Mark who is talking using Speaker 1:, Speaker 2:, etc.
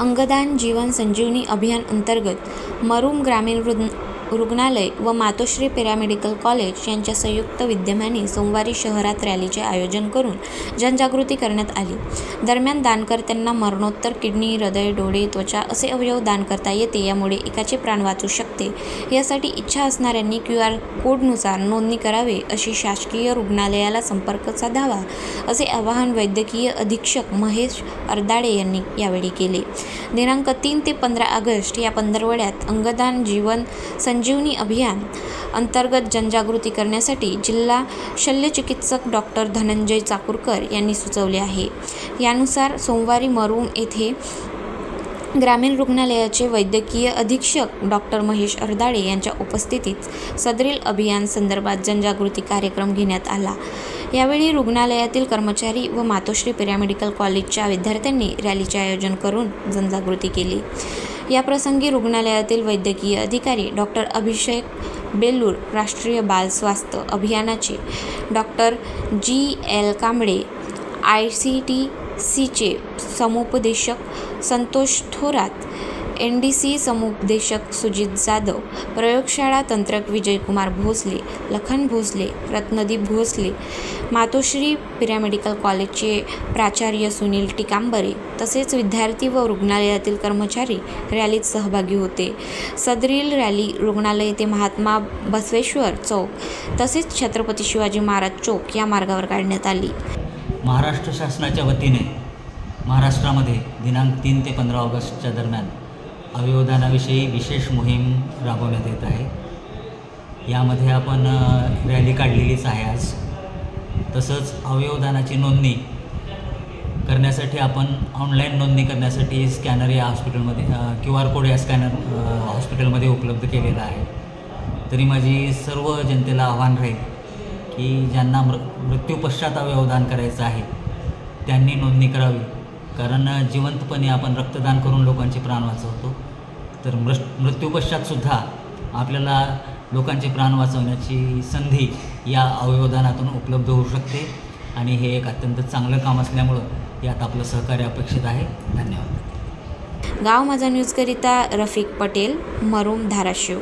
Speaker 1: अंगदान जीवन संजीवनी अभियान अंतर्गत मरूम ग्रामीण रुग्णालय व मातोश्री पॅरामेडिकल कॉलेज यांच्या संयुक्त विद्यमाने सोमवारी शहरात रॅलीचे आयोजन करून जनजागृती करण्यात आली। दरम्यान दानकर्त्यांना मरणोत्तर किडनी, हृदय, डोळे, त्वचा असे अवयव दान करता येते, यामुळे एकाचे प्राण वाचू शकते। यासाठी इच्छा असणाऱ्यांनी QR कोडनुसार नोंदणी करावे, अशी शासकीय रुग्णालयाला संपर्क साधावा, असे आवाहन वैद्यकीय अधीक्षक महेश अर्दाडे यांनी यावेळी केले। दिनांक 3 ते 15 ऑगस्ट या पंधरवड्यात अंगदान जीवन संजीवनी अभियान अंतर्गत जनजागृती करण्यासाठी जिल्हा शल्यचिकित्सक डॉक्टर धनंजय चाकूरकर यांनी सुचवले आहे। यानुसार सोमवारी मरूम येथे ग्रामीण रुग्णालयाचे वैद्यकीय अधीक्षक डॉक्टर महेश अर्दाडे यांच्या उपस्थितीत सदरील अभियान संदर्भात जनजागृती कार्यक्रम घेण्यात आला। यावेळी रुग्णालयातील कर्मचारी व मातोश्री पॅरामेडिकल कॉलेजच्या विद्यार्थ्यांनी रॅलीचे आयोजन करून जनजागृती केली। याप्रसंगी रुग्णालयातील वैद्यकीय अधिकारी डॉक्टर अभिषेक बेल्लूर, राष्ट्रीय बाल स्वास्थ्य अभियानाचे डॉक्टर GL कांबळे, ICTCचे समुपदेशक संतोष थोरात, NDC समुपदेशक सुजित जाधव, प्रयोगशाळा तंत्रक विजयकुमार भोसले, लखन भोसले, रत्नदीप भोसले, मातोश्री पॅरामेडिकल कॉलेजचे प्राचार्य सुनील टिकांबरे तसेच विद्यार्थी व रुग्णालयातील कर्मचारी रॅलीत सहभागी होते। सदरील रॅली रुग्णालय ते महात्मा बसवेश्वर चौक तसेच छत्रपती शिवाजी महाराज चौक या मार्गावर काढण्यात आली।
Speaker 2: महाराष्ट्र शासनाच्या वतीने महाराष्ट्रामध्ये दिनांक 3 ते 15 ऑगस्टच्या दरम्यान अवयवदानाविषयी विशेष मोहीम राबवण्यात येत आहे। यामध्ये आपण रॅली काढलेलीच आहे आज। तसंच अवयवदानाची नोंदणी करण्यासाठी आपण ऑनलाईन नोंदणी करण्यासाठी स्कॅनर या हॉस्पिटलमध्ये QR कोड या स्कॅनर हॉस्पिटलमध्ये उपलब्ध केलेला आहे। तरी माझी सर्व जनतेला आव्हान राहील की ज्यांना मृत्यूपश्चात अवयवदान करायचं आहे त्यांनी नोंदणी करावी, कारण जिवंतपणे आपण रक्तदान करून लोकांचे प्राण वाचवतो, तर मृत्यूपश्चातसुद्धा आपल्याला लोकांचे प्राण वाचवण्याची संधी या अवयवदानातून उपलब्ध होऊ शकते आणि हे एक अत्यंत चांगलं काम असल्यामुळं यात आपलं सहकार्य अपेक्षित आहे। धन्यवाद।
Speaker 1: गाव माझा न्यूजकरिता रफिक पटेल, मरूम, धाराशिव।